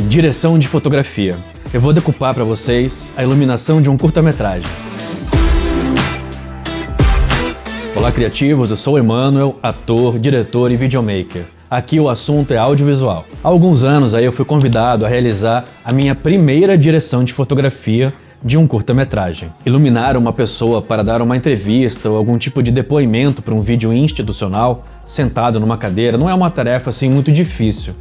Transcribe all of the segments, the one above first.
Direção de fotografia. Eu vou decupar para vocês a iluminação de um curta-metragem. Olá, criativos, eu sou o Emanuel, ator, diretor e videomaker. Aqui o assunto é audiovisual. Há alguns anos eu fui convidado a realizar a minha primeira direção de fotografia de um curta-metragem. Iluminar uma pessoa para dar uma entrevista ou algum tipo de depoimento para um vídeo institucional, sentado numa cadeira, não é uma tarefa assim muito difícil.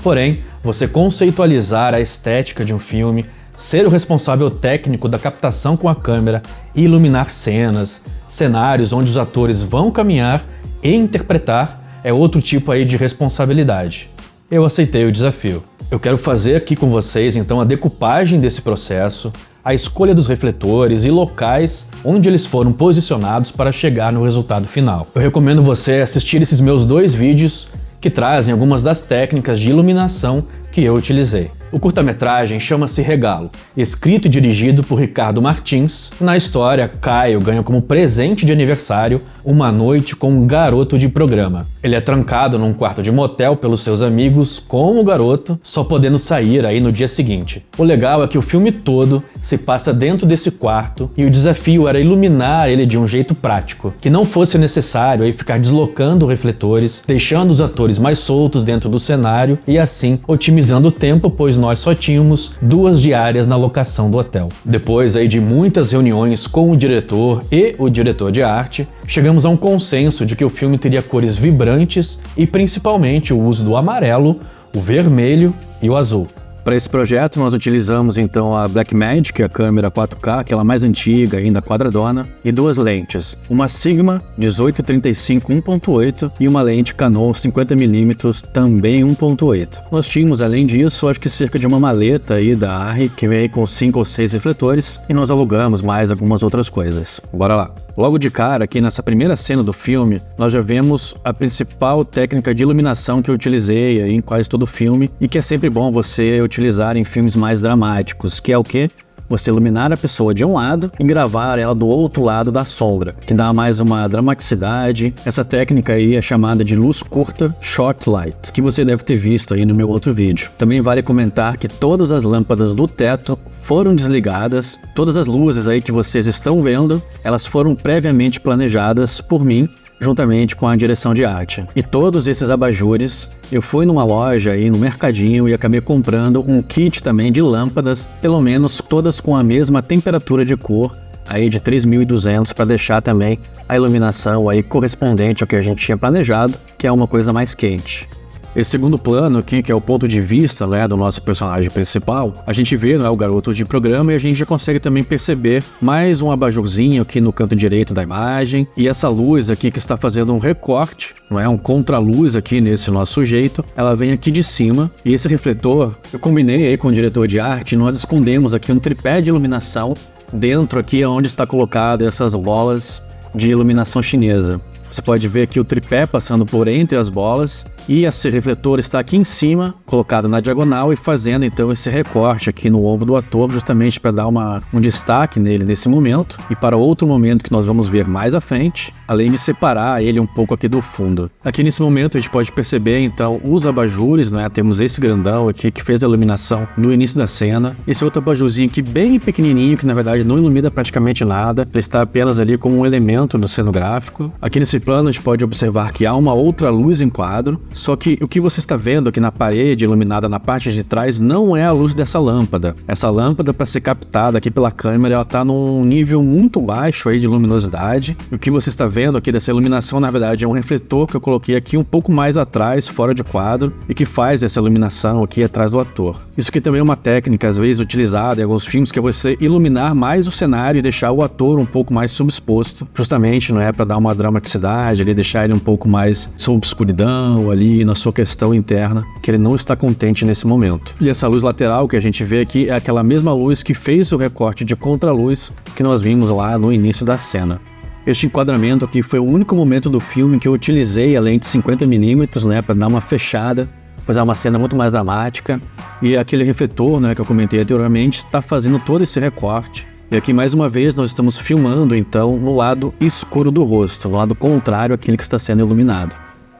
Porém, você conceitualizar a estética de um filme, ser o responsável técnico da captação com a câmera e iluminar cenas, cenários onde os atores vão caminhar e interpretar é outro tipo aí de responsabilidade. Eu aceitei o desafio. Eu quero fazer aqui com vocês então a decupagem desse processo, a escolha dos refletores e locais onde eles foram posicionados para chegar no resultado final. Eu recomendo você assistir esses meus 2 vídeos que trazem algumas das técnicas de iluminação que eu utilizei. O curta-metragem chama-se Regalo, escrito e dirigido por Ricardo Martins. Na história, Caio ganha como presente de aniversário uma noite com um garoto de programa. Ele é trancado num quarto de motel pelos seus amigos com o garoto, só podendo sair aí no dia seguinte. O legal é que o filme todo se passa dentro desse quarto e o desafio era iluminar ele de um jeito prático, que não fosse necessário aí ficar deslocando refletores, deixando os atores mais soltos dentro do cenário e assim otimizando o tempo, pois nós só tínhamos 2 diárias na locação do hotel. Depois aí de muitas reuniões com o diretor e o diretor de arte, chegamos a um consenso de que o filme teria cores vibrantes e principalmente o uso do amarelo, o vermelho e o azul. Para esse projeto nós utilizamos então a Blackmagic, a câmera 4K, aquela mais antiga, ainda quadradona, e 2 lentes, uma Sigma 1835 1.8 e uma lente Canon 50mm também 1.8. Nós tínhamos além disso, acho que cerca de uma maleta aí da Arri, que veio com 5 ou 6 refletores, e nós alugamos mais algumas outras coisas. Bora lá! Logo de cara, aqui nessa primeira cena do filme, nós já vemos a principal técnica de iluminação que eu utilizei aí em quase todo o filme e que é sempre bom você utilizar em filmes mais dramáticos, que é o quê? Você iluminar a pessoa de um lado e gravar ela do outro lado da sombra, que dá mais uma dramaticidade. Essa técnica aí é chamada de luz curta short light, que você deve ter visto aí no meu outro vídeo. Também vale comentar que todas as lâmpadas do teto foram desligadas, todas as luzes aí que vocês estão vendo, elas foram previamente planejadas por mim, juntamente com a direção de arte. E todos esses abajures, eu fui numa loja aí no mercadinho e acabei comprando um kit também de lâmpadas, pelo menos todas com a mesma temperatura de cor, aí de 3200, para deixar também a iluminação aí correspondente ao que a gente tinha planejado, que é uma coisa mais quente. Esse segundo plano aqui, que é o ponto de vista, né, do nosso personagem principal, a gente vê, né, o garoto de programa e a gente já consegue também perceber mais um abajurzinho aqui no canto direito da imagem e essa luz aqui que está fazendo um recorte, não é, um contraluz aqui nesse nosso sujeito, ela vem aqui de cima e esse refletor, eu combinei aí com o diretor de arte, nós escondemos aqui um tripé de iluminação dentro aqui onde está colocado essas bolas de iluminação chinesa. Você pode ver aqui o tripé passando por entre as bolas e esse refletor está aqui em cima, colocado na diagonal e fazendo então esse recorte aqui no ombro do ator, justamente para dar um destaque nele nesse momento e para outro momento que nós vamos ver mais à frente, além de separar ele um pouco aqui do fundo. Aqui nesse momento a gente pode perceber então os abajures, né? Temos esse grandão aqui que fez a iluminação no início da cena, esse outro abajurzinho aqui bem pequenininho que na verdade não ilumina praticamente nada, ele está apenas ali como um elemento no cenográfico. Aqui nesse plano a gente pode observar que há uma outra luz em quadro, só que o que você está vendo aqui na parede iluminada na parte de trás não é a luz dessa lâmpada. Essa lâmpada, para ser captada aqui pela câmera, ela está num nível muito baixo aí de luminosidade. O que você está vendo aqui dessa iluminação, na verdade, é um refletor que eu coloquei aqui um pouco mais atrás, fora de quadro, e que faz essa iluminação aqui atrás do ator. Isso aqui também é uma técnica, às vezes, utilizada em alguns filmes, que é você iluminar mais o cenário e deixar o ator um pouco mais subexposto, justamente, não é, para dar uma dramaticidade, ali, deixar ele um pouco mais sob escuridão ali na sua questão interna, que ele não está contente nesse momento. E essa luz lateral que a gente vê aqui é aquela mesma luz que fez o recorte de contraluz que nós vimos lá no início da cena. Este enquadramento aqui foi o único momento do filme que eu utilizei a lente 50mm, né, para dar uma fechada, pois é uma cena muito mais dramática, e aquele refletor, né, que eu comentei anteriormente, está fazendo todo esse recorte. E aqui mais uma vez nós estamos filmando então no lado escuro do rosto, no lado contrário àquele que está sendo iluminado.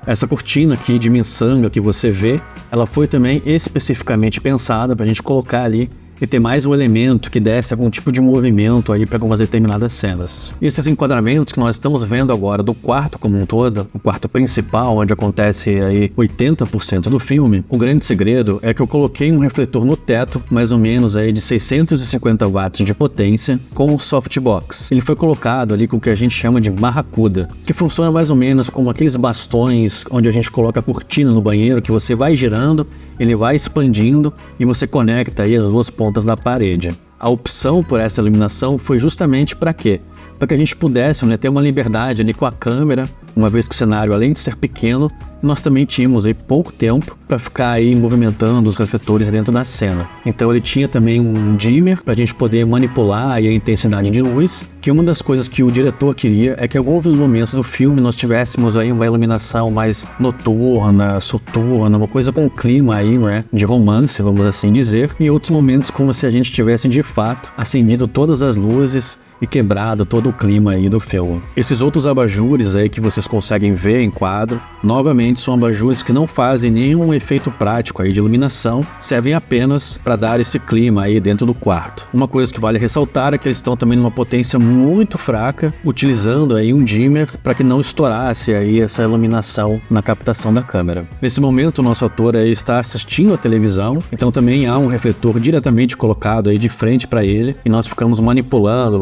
Essa cortina aqui de miçanga que você vê, ela foi também especificamente pensada para a gente colocar ali e ter mais um elemento que desse algum tipo de movimento aí para algumas determinadas cenas. E esses enquadramentos que nós estamos vendo agora do quarto como um todo, o quarto principal, onde acontece aí 80% do filme, o grande segredo é que eu coloquei um refletor no teto, mais ou menos aí de 650 watts de potência, com um softbox. Ele foi colocado ali com o que a gente chama de barracuda, que funciona mais ou menos como aqueles bastões onde a gente coloca a cortina no banheiro, que você vai girando, ele vai expandindo e você conecta aí as duas pontas da parede. A opção por essa iluminação foi justamente para quê? Para que a gente pudesse, né, ter uma liberdade ali com a câmera, uma vez que o cenário, além de ser pequeno, nós também tínhamos aí pouco tempo para ficar aí movimentando os refletores dentro da cena. Então ele tinha também um dimmer para a gente poder manipular aí a intensidade de luz, que uma das coisas que o diretor queria é que em alguns dos momentos do filme nós tivéssemos aí uma iluminação mais noturna, soturna, uma coisa com clima aí, né, de romance, vamos assim dizer, e outros momentos como se a gente tivesse de fato acendido todas as luzes e quebrado todo o clima aí do filme. Esses outros abajures aí que vocês conseguem ver em quadro, novamente são abajures que não fazem nenhum efeito prático aí de iluminação, servem apenas para dar esse clima aí dentro do quarto. Uma coisa que vale ressaltar é que eles estão também numa potência muito fraca, utilizando aí um dimmer para que não estourasse aí essa iluminação na captação da câmera. Nesse momento o nosso ator aí está assistindo a televisão, então também há um refletor diretamente colocado aí de frente para ele e nós ficamos manipulando,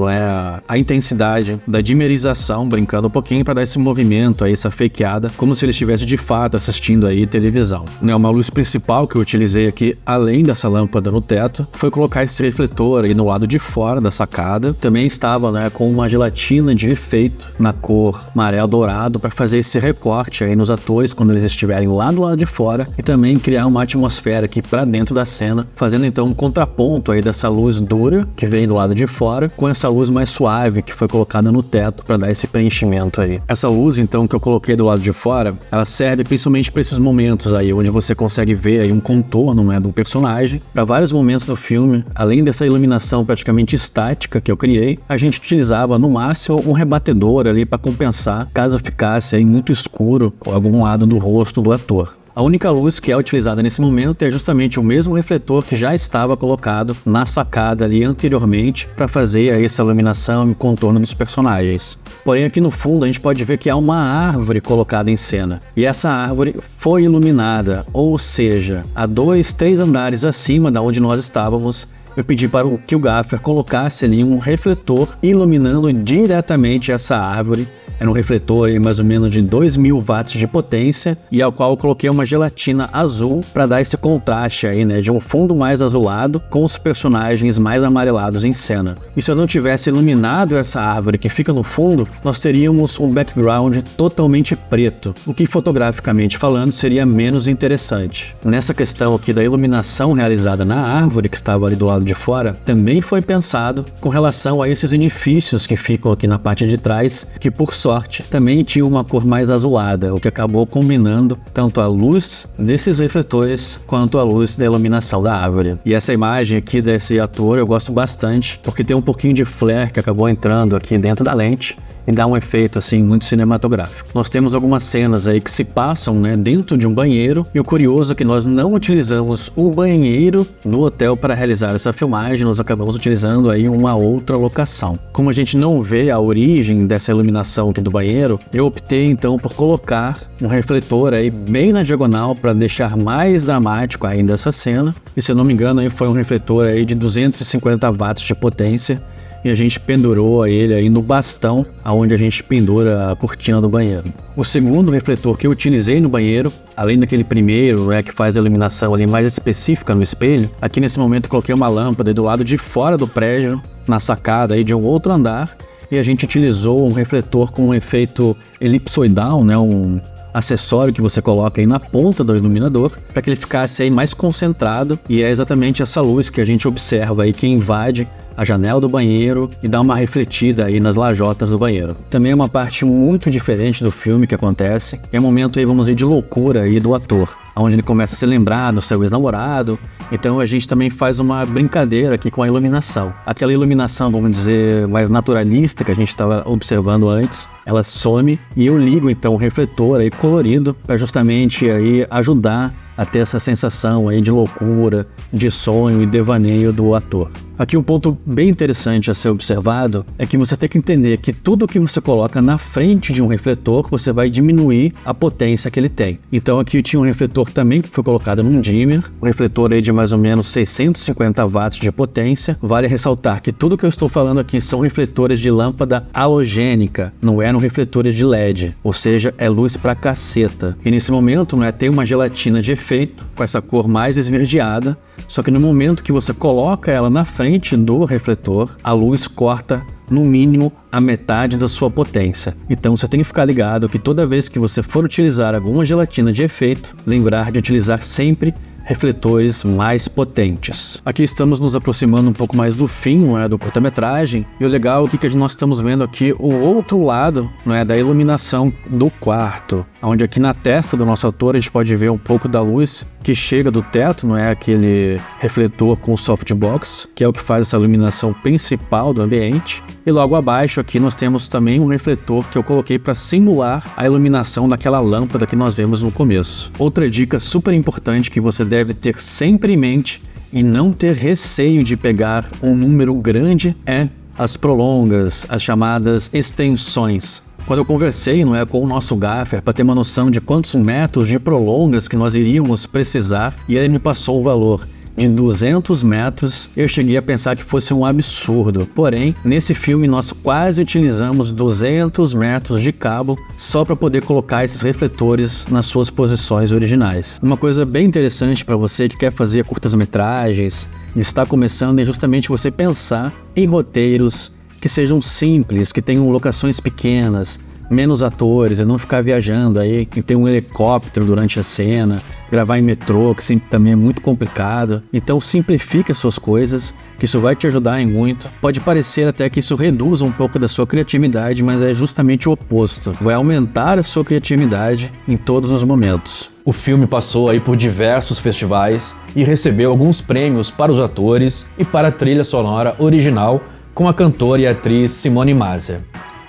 a intensidade da dimmerização, brincando um pouquinho para dar esse movimento aí, essa fakeada, como se ele estivesse de fato assistindo aí televisão. Uma luz principal que eu utilizei aqui, além dessa lâmpada no teto, foi colocar esse refletor aí no lado de fora da sacada. Também estava, com uma gelatina de efeito na cor amarelo dourado para fazer esse recorte aí nos atores quando eles estiverem lá do lado de fora e também criar uma atmosfera aqui para dentro da cena, fazendo então um contraponto aí dessa luz dura que vem do lado de fora com essa luz mais suave que foi colocada no teto para dar esse preenchimento aí. Essa luz então que eu coloquei do lado de fora, ela serve principalmente para esses momentos aí onde você consegue ver aí um contorno, do personagem. Para vários momentos do filme, além dessa iluminação praticamente estática que eu criei, a gente utilizava no máximo um rebatedor ali para compensar caso ficasse aí muito escuro ou algum lado do rosto do ator. A única luz que é utilizada nesse momento é justamente o mesmo refletor que já estava colocado na sacada ali anteriormente para fazer aí essa iluminação e contorno dos personagens. Porém aqui no fundo a gente pode ver que há uma árvore colocada em cena. E essa árvore foi iluminada, ou seja, a 2, 3 andares acima da onde nós estávamos, eu pedi para que o gaffer colocasse ali um refletor iluminando diretamente essa árvore. Era um refletor aí, mais ou menos de 2000 watts de potência e ao qual eu coloquei uma gelatina azul para dar esse contraste aí, de um fundo mais azulado com os personagens mais amarelados em cena. E se eu não tivesse iluminado essa árvore que fica no fundo, nós teríamos um background totalmente preto, o que fotograficamente falando seria menos interessante. Nessa questão aqui da iluminação realizada na árvore que estava ali do lado de fora, também foi pensado com relação a esses edifícios que ficam aqui na parte de trás, que por sorte também tinha uma cor mais azulada, o que acabou combinando tanto a luz desses refletores quanto a luz da iluminação da árvore. E essa imagem aqui desse ator eu gosto bastante, porque tem um pouquinho de flare que acabou entrando aqui dentro da lente e dá um efeito assim muito cinematográfico. Nós temos algumas cenas aí que se passam dentro de um banheiro, e o curioso é que nós não utilizamos o banheiro no hotel para realizar essa filmagem, nós acabamos utilizando aí uma outra locação. Como a gente não vê a origem dessa iluminação aqui do banheiro, eu optei então por colocar um refletor aí bem na diagonal para deixar mais dramático ainda essa cena, e se eu não me engano aí foi um refletor aí de 250 watts de potência, e a gente pendurou ele aí no bastão aonde a gente pendura a cortina do banheiro. O segundo refletor que eu utilizei no banheiro, além daquele primeiro, que faz a iluminação ali mais específica no espelho, aqui nesse momento eu coloquei uma lâmpada do lado de fora do prédio, na sacada aí de um outro andar, e a gente utilizou um refletor com um efeito elipsoidal, um acessório que você coloca aí na ponta do iluminador para que ele ficasse aí mais concentrado, e é exatamente essa luz que a gente observa aí que invade a janela do banheiro e dá uma refletida aí nas lajotas do banheiro. Também é uma parte muito diferente do filme que acontece, é um momento aí, vamos dizer, de loucura aí do ator. onde ele começa a se lembrar do seu ex-namorado. Então a gente também faz uma brincadeira aqui com a iluminação. Aquela iluminação, vamos dizer, mais naturalista que a gente estava observando antes, ela some e eu ligo então o refletor aí colorido para justamente aí ajudar a ter essa sensação aí de loucura, de sonho e devaneio do ator. Aqui um ponto bem interessante a ser observado é que você tem que entender que tudo que você coloca na frente de um refletor, você vai diminuir a potência que ele tem. Então aqui tinha um refletor também que foi colocado num dimmer, um refletor aí de mais ou menos 650 watts de potência. Vale ressaltar que tudo que eu estou falando aqui são refletores de lâmpada halogênica, não eram refletores de LED, ou seja, é luz pra caceta. E nesse momento, tem uma gelatina de efeito com essa cor mais esverdeada, só que no momento que você coloca ela na frente do refletor, a luz corta no mínimo a metade da sua potência. Então você tem que ficar ligado que toda vez que você for utilizar alguma gelatina de efeito, lembrar de utilizar sempre refletores mais potentes. Aqui estamos nos aproximando um pouco mais do fim, do curta-metragem, e o legal é que nós estamos vendo aqui o outro lado, da iluminação do quarto, onde aqui na testa do nosso ator a gente pode ver um pouco da luz que chega do teto, aquele refletor com softbox, que é o que faz essa iluminação principal do ambiente. E logo abaixo aqui nós temos também um refletor que eu coloquei para simular a iluminação daquela lâmpada que nós vemos no começo. Outra dica super importante que você deve ter sempre em mente e não ter receio de pegar um número grande é as prolongas, as chamadas extensões. Quando eu conversei com o nosso gaffer para ter uma noção de quantos metros de prolongas que nós iríamos precisar, e ele me passou o valor de 200 metros, eu cheguei a pensar que fosse um absurdo. Porém, nesse filme nós quase utilizamos 200 metros de cabo só para poder colocar esses refletores nas suas posições originais. Uma coisa bem interessante para você que quer fazer curtas-metragens e está começando é justamente você pensar em roteiros que sejam simples, que tenham locações pequenas, menos atores, e não ficar viajando aí, e ter um helicóptero durante a cena, gravar em metrô, que sempre também é muito complicado. Então simplifique as suas coisas, que isso vai te ajudar em muito. Pode parecer até que isso reduza um pouco da sua criatividade, mas é justamente o oposto. Vai aumentar a sua criatividade em todos os momentos. O filme passou aí por diversos festivais e recebeu alguns prêmios para os atores e para a trilha sonora original com a cantora e atriz Simone Maser.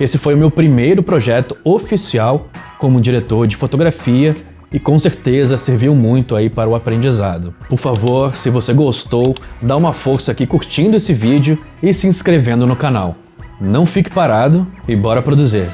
Esse foi o meu primeiro projeto oficial como diretor de fotografia e com certeza serviu muito aí para o aprendizado. Por favor, se você gostou, dá uma força aqui curtindo esse vídeo e se inscrevendo no canal. Não fique parado e bora produzir!